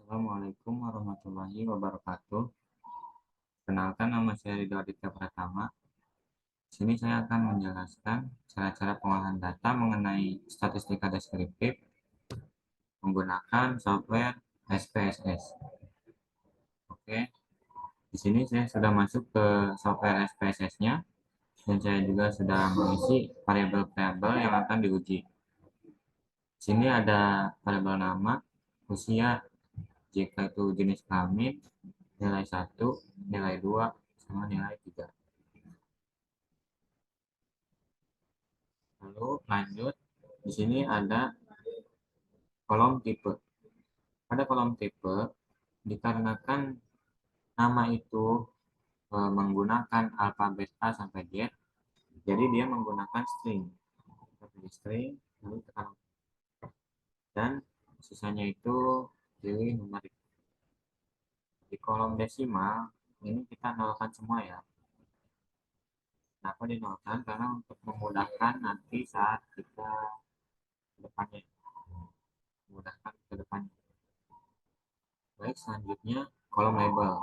Assalamualaikum warahmatullahi wabarakatuh. Kenalkan, nama saya Ridho Aditya Pratama. Di sini saya akan menjelaskan cara-cara pengolahan data mengenai statistika deskriptif menggunakan software SPSS. Oke, di sini saya sudah masuk ke software SPSS-nya dan saya juga sudah mengisi variabel-variabel yang akan diuji. Di sini ada variabel nama, usia, jika itu jenis kelamin, nilai 1, nilai 2, sama nilai 3. Lalu lanjut, di sini ada kolom tipe. Pada kolom tipe, dikarenakan nama itu menggunakan alfabet A sampai Z, jadi dia menggunakan string. Kita pilih string, lalu tekan OK. Dan sisanya itu pilih numerik. Di kolom desimal, ini kita nolkan semua ya. Kenapa dinolkan? Karena untuk memudahkan nanti saat kita ke depannya. Memudahkan ke depannya. Baik, selanjutnya kolom label.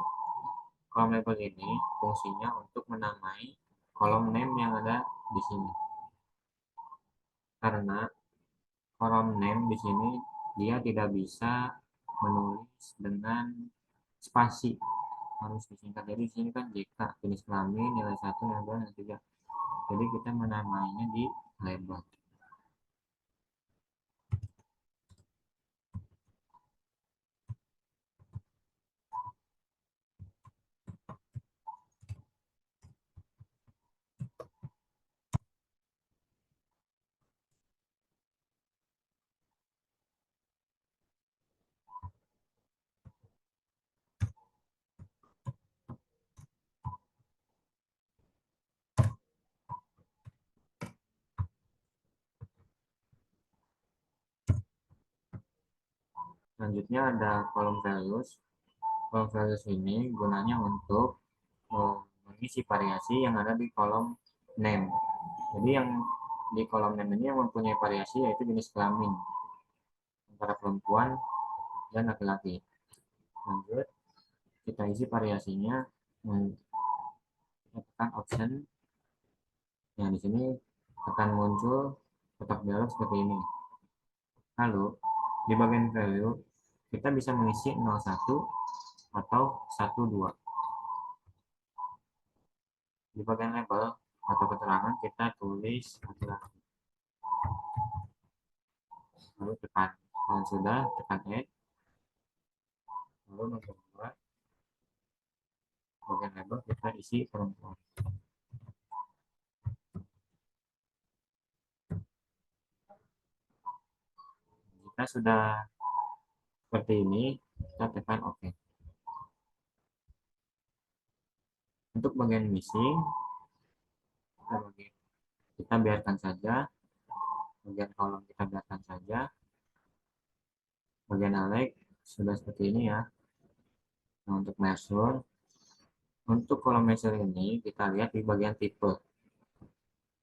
Kolom label ini fungsinya untuk menamai kolom name yang ada di sini. Karena kolom name di sini dia tidak bisa menulis dengan spasi, harus disingkat. Jadi di sini kan JK, jenis kelamin, nilai 1, nilai 2, nilai 3. Jadi kita menamainya di label. Selanjutnya ada kolom values. Kolom values ini gunanya untuk mengisi variasi yang ada di kolom name. Jadi yang di kolom name ini yang mempunyai variasi yaitu jenis kelamin antara perempuan dan laki-laki. Lanjut, kita isi variasinya. Kita tekan option. Nah, di sini akan muncul kotak dialog seperti ini. Lalu, di bagian value, kita bisa mengisi 01 atau 12. Di bagian label atau keterangan, kita tulis laki-laki. Lalu tekan. Kalau sudah, tekan add. Lalu nomor 2, bagian label kita isi perempuan. Jika sudah seperti ini, kita tekan OK. Untuk bagian missing, kita biarkan saja. Bagian kolom kita biarkan saja. Bagian alex sudah seperti ini ya. Nah, untuk measure, untuk kolom measure ini kita lihat di bagian tipe.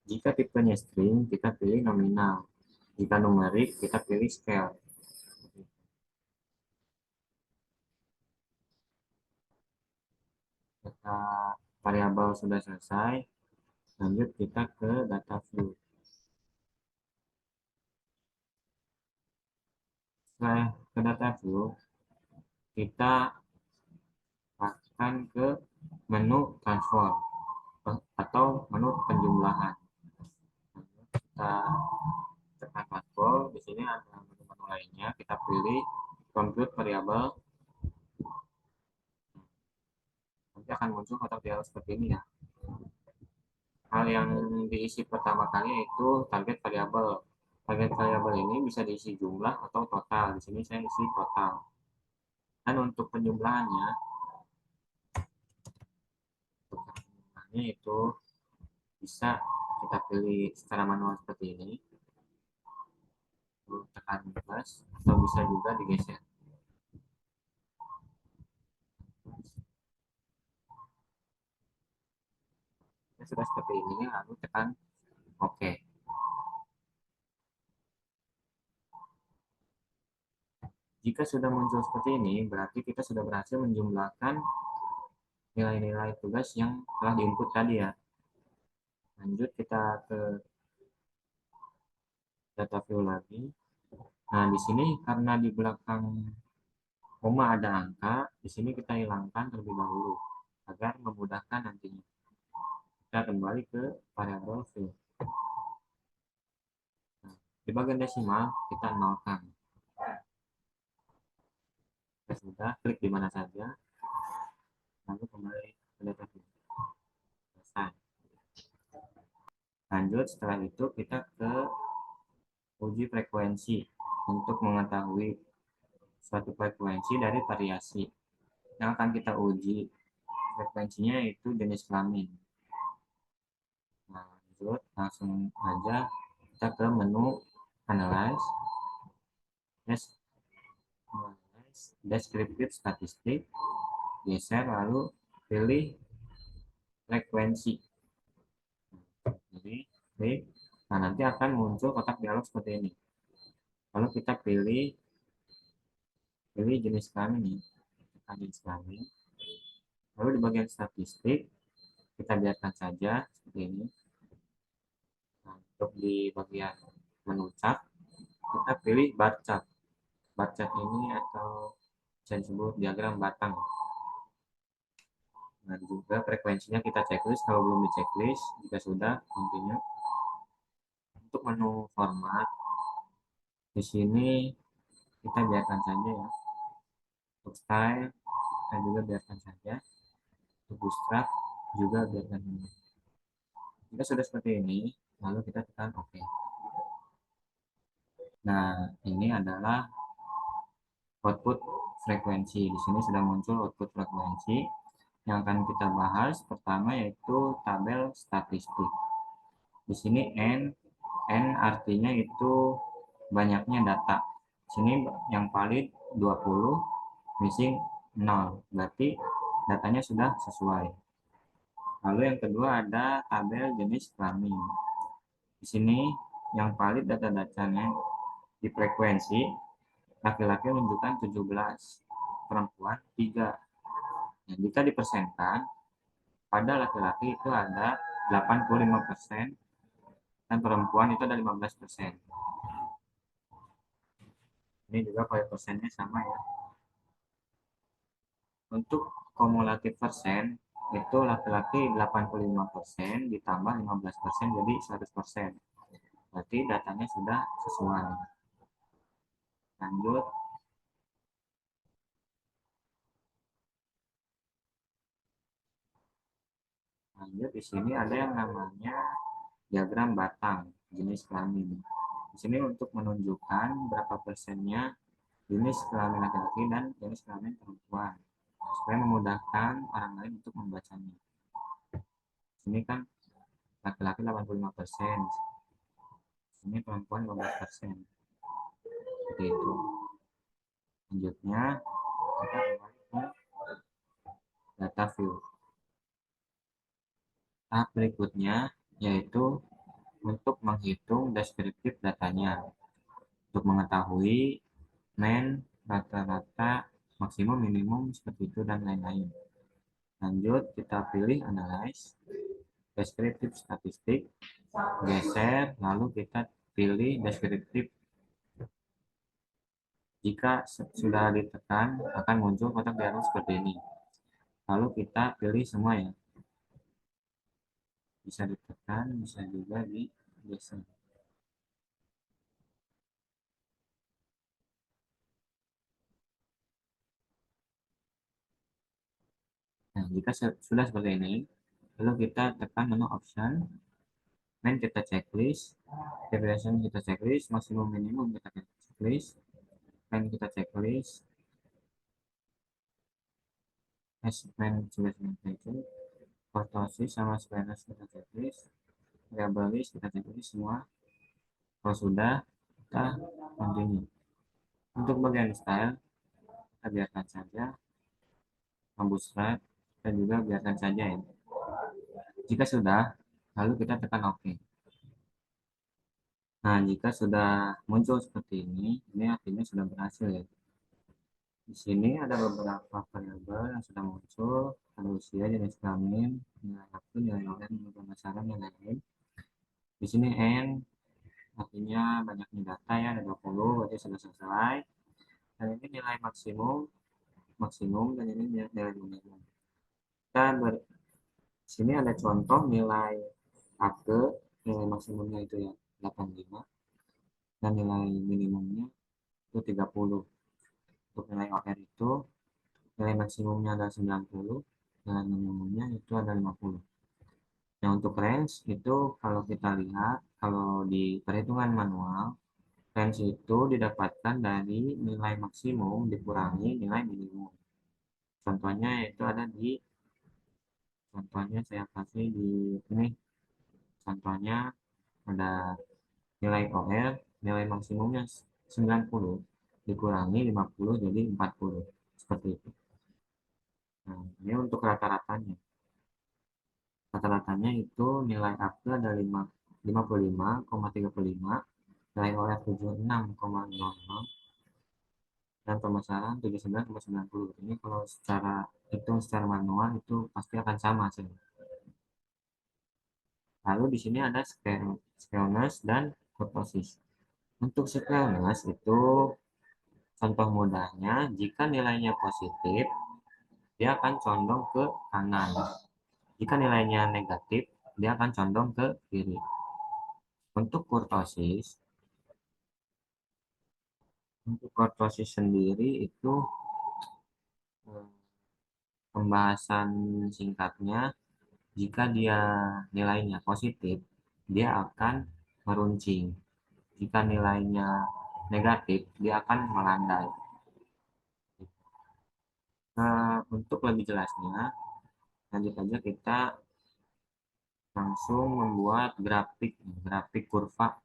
Jika tipenya string, kita pilih nominal. Jika numerik, kita pilih scale. Data variabel sudah selesai. Lanjut kita ke data view. Setelah ke data view, kita akan ke menu transform atau menu penjumlahan. Kita tekan transform, di sini ada menu-menu lainnya. Kita pilih compute variable. Nanti akan muncul kotak dialog seperti ini ya. Hal yang diisi pertama kali itu target variabel. Target variabel ini bisa diisi jumlah atau total. Di sini saya isi total. Dan untuk penjumlahannya, itu bisa kita pilih secara manual seperti ini. Lalu tekan plus atau bisa juga digeser. Sudah seperti ini, lalu tekan OK. Jika sudah muncul seperti ini, berarti kita sudah berhasil menjumlahkan nilai-nilai tugas yang telah diinput tadi ya. Lanjut kita ke data view lagi. Nah, di sini karena di belakang koma ada angka, di sini kita hilangkan terlebih dahulu agar memudahkan nantinya. Kita kembali ke variabel view. Nah, di bagian desimal kita nolkan. Kita sudah klik di mana saja, lalu kembali ke data view. Selesai. Lanjut setelah itu kita ke uji frekuensi untuk mengetahui suatu frekuensi dari variasi. Yang akan kita uji frekuensinya itu jenis kelamin. Nah, lanjut langsung aja kita ke menu analyze, descriptive statistik, geser lalu pilih frekuensi. Jadi klik, nah nanti akan muncul kotak dialog seperti ini. Lalu kita pilih jenis kelamin nih, jenis kelamin. Lalu di bagian statistik kita biarkan saja seperti ini. Nah, untuk di bagian menu chart kita pilih bar chart. Bar chart ini atau bisa disebut diagram batang. Nah, juga frekuensinya kita checklist. Kalau belum di checklist, jika sudah, continue. Untuk menu format, di sini kita biarkan saja ya. Untuk style, kita juga biarkan saja. Untuk bootstrap, juga biarkan saja. Jika sudah seperti ini, lalu kita tekan OK. Nah, ini adalah output frekuensi. Di sini sudah muncul output frekuensi. Yang akan kita bahas pertama yaitu tabel statistik. Di sini n artinya itu banyaknya data. Di sini yang valid 20, missing 0. Berarti datanya sudah sesuai. Lalu yang kedua ada tabel jenis kelamin. Di sini yang valid data-datanya di frekuensi laki-laki menunjukkan 17, perempuan 3. Nah, jika dipersenkan, pada laki-laki itu ada 85% dan perempuan itu ada 15%. Ini juga persennya sama ya. Untuk kumulatif persen, itu laki-laki 85% ditambah 15% jadi 100%. Berarti datanya sudah sesuai. Lanjut. Lanjut di sini ada yang namanya diagram batang jenis kelamin. Di sini untuk menunjukkan berapa persennya jenis kelamin laki-laki dan jenis kelamin perempuan supaya memudahkan orang lain untuk membacanya. Sini kan laki-laki 85%, sini perempuan 15%. Seperti itu. Selanjutnya kita kembali ke data view. Tahap berikutnya yaitu untuk menghitung deskriptif datanya untuk mengetahui mean, rata-rata, maksimum, minimum, seperti itu dan lain-lain. Lanjut kita pilih analyze, deskriptif statistik, geser, lalu kita pilih deskriptif. Jika sudah ditekan akan muncul kotak dialog seperti ini. Lalu kita pilih semua ya. Bisa ditekan, bisa juga digeser. Nah, jika sudah seperti ini, lalu kita tekan menu option, main kita checklist, deviation kita checklist, maksimum minimum kita checklist, main kita checklist, main sudah checklist, kurtosis sama squareness kita checklist, variable list kita checklist semua. Kalau sudah, kita continue. Untuk bagian style, kita biarkan saja, bootstrap, kita juga biarkan saja ya. Jika sudah, lalu kita tekan OK. Nah, jika sudah muncul seperti ini artinya sudah berhasil ya. Di sini ada beberapa variabel yang sudah muncul, ada usia, jenis kelamin, nilai aktu, nilai OR, nilai pemasaran, dan lain-lain. Di sini N artinya banyaknya data ya, ada 20, berarti sudah selesai. Dan ini nilai maksimum, dan ini nilai minimum. Kita sini ada contoh nilai akte, nilai maksimumnya itu ya 85, dan nilai minimumnya itu 30. Untuk nilai OR itu nilai maksimumnya ada 90, nilai minimumnya itu ada 50. Nah, untuk range itu kalau kita lihat, kalau di perhitungan manual, range itu didapatkan dari nilai maksimum dikurangi nilai minimum. Contohnya itu ada di, contohnya saya kasih di ini, contohnya ada nilai OR, nilai maksimumnya 90, dikurangi 50 jadi 40. Seperti itu. Nah, ini untuk rata-ratanya. Rata-ratanya itu nilai akta ada 55,35, nilai OF 76,00, dan pemasaran 79,90. Ini kalau secara hitung secara manual itu pasti akan sama sih. Lalu di sini ada skewness dan kurtosis. Untuk skewness itu contoh mudahnya, jika nilainya positif, dia akan condong ke kanan. Jika nilainya negatif, dia akan condong ke kiri. Untuk kurtosis sendiri itu eh, pembahasan singkatnya, jika dia nilainya positif, dia akan meruncing. Jika nilainya negatif, dia akan melandai. Untuk lebih jelasnya, lanjut aja kita langsung membuat grafik kurva.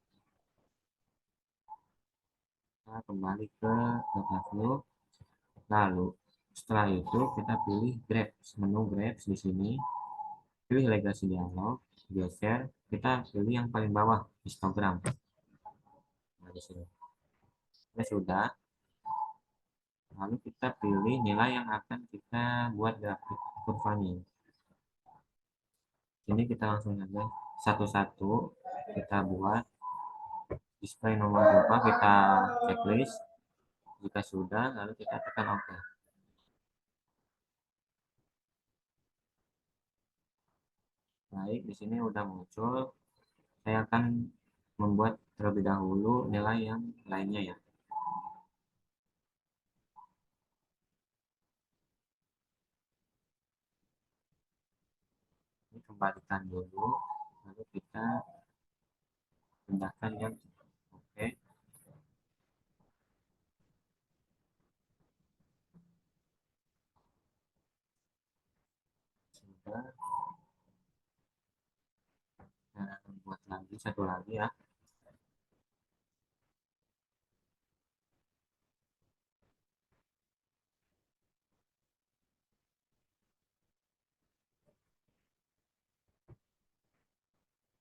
Kita kembali ke data flow. Lalu setelah itu kita pilih Graph, menu Graph di sini, pilih legasi dialog, geser, kita pilih yang paling bawah histogram. Nah, di sini sudah. Lalu kita pilih nilai yang akan kita buat grafik kurvanya. Ini kita langsung aja satu-satu kita buat display nomor kurva, kita checklist. Jika sudah, lalu kita tekan OK. Baik, di sini udah muncul. Saya akan membuat terlebih dahulu nilai yang lainnya ya. Ini kembalikan dulu, lalu kita pindahkan yang OK. Sudah. Nah, buat lagi satu lagi ya.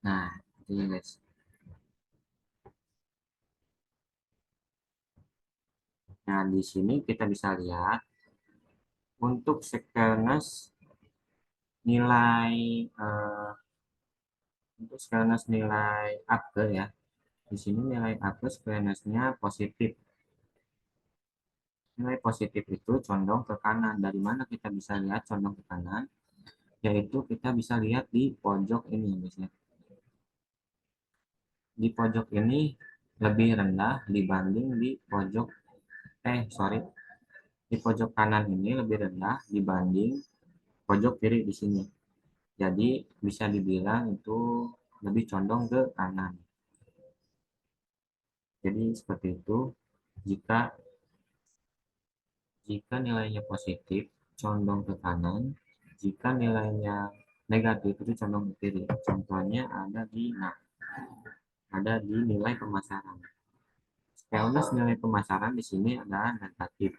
Nah, ini guys. Nah, di sini kita bisa lihat untuk sequence nilai untuk sequence nilai akte ya. Di sini nilai akte sequence-nya positif. Nilai positif itu condong ke kanan. Dari mana kita bisa lihat condong ke kanan? Yaitu kita bisa lihat di pojok ini guys ya. Di pojok ini lebih rendah dibanding di pojok di pojok kanan ini lebih rendah dibanding pojok kiri di sini. Jadi bisa dibilang itu lebih condong ke kanan. Jadi seperti itu. Jika jika nilainya positif condong ke kanan, jika nilainya negatif itu condong ke kiri. Contohnya ada di nilai pemasaran. Skewness nilai pemasaran di sini adalah negatif.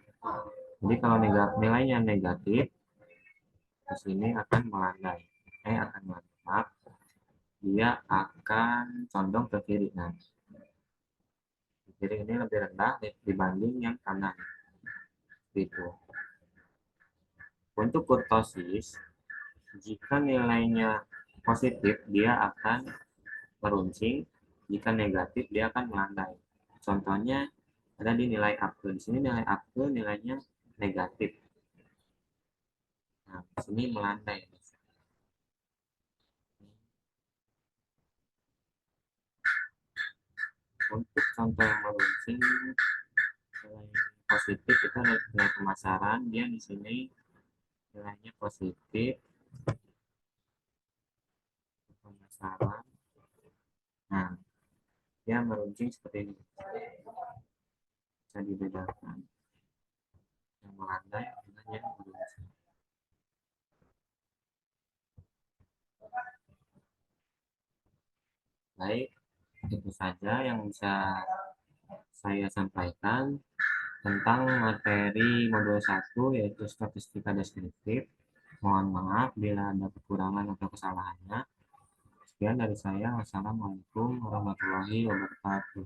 Jadi kalau nilainya negatif, di sini akan melandai. Akan melandai. Dia akan condong ke kiri. Nah, kiri ini lebih rendah dibanding yang kanan. seperti itu. Untuk kurtosis, jika nilainya positif, dia akan meruncing. Jika negatif, dia akan melandai. Contohnya ada di nilai akte. Di sini nilai akte nilainya negatif. Nah, di sini melandai. Untuk contoh yang meruncing, nilai positif itu nilai pemasaran. Dia di sini nilainya positif pemasaran. Nah, dia meruncing seperti ini. Bisa dibedakan. Yang melandai dengan yang meruncing. Baik, itu saja yang bisa saya sampaikan tentang materi modul 1 yaitu statistika deskriptif. Mohon maaf bila ada kekurangan atau kesalahannya. Sekian dari saya. Wassalamualaikum warahmatullahi wabarakatuh.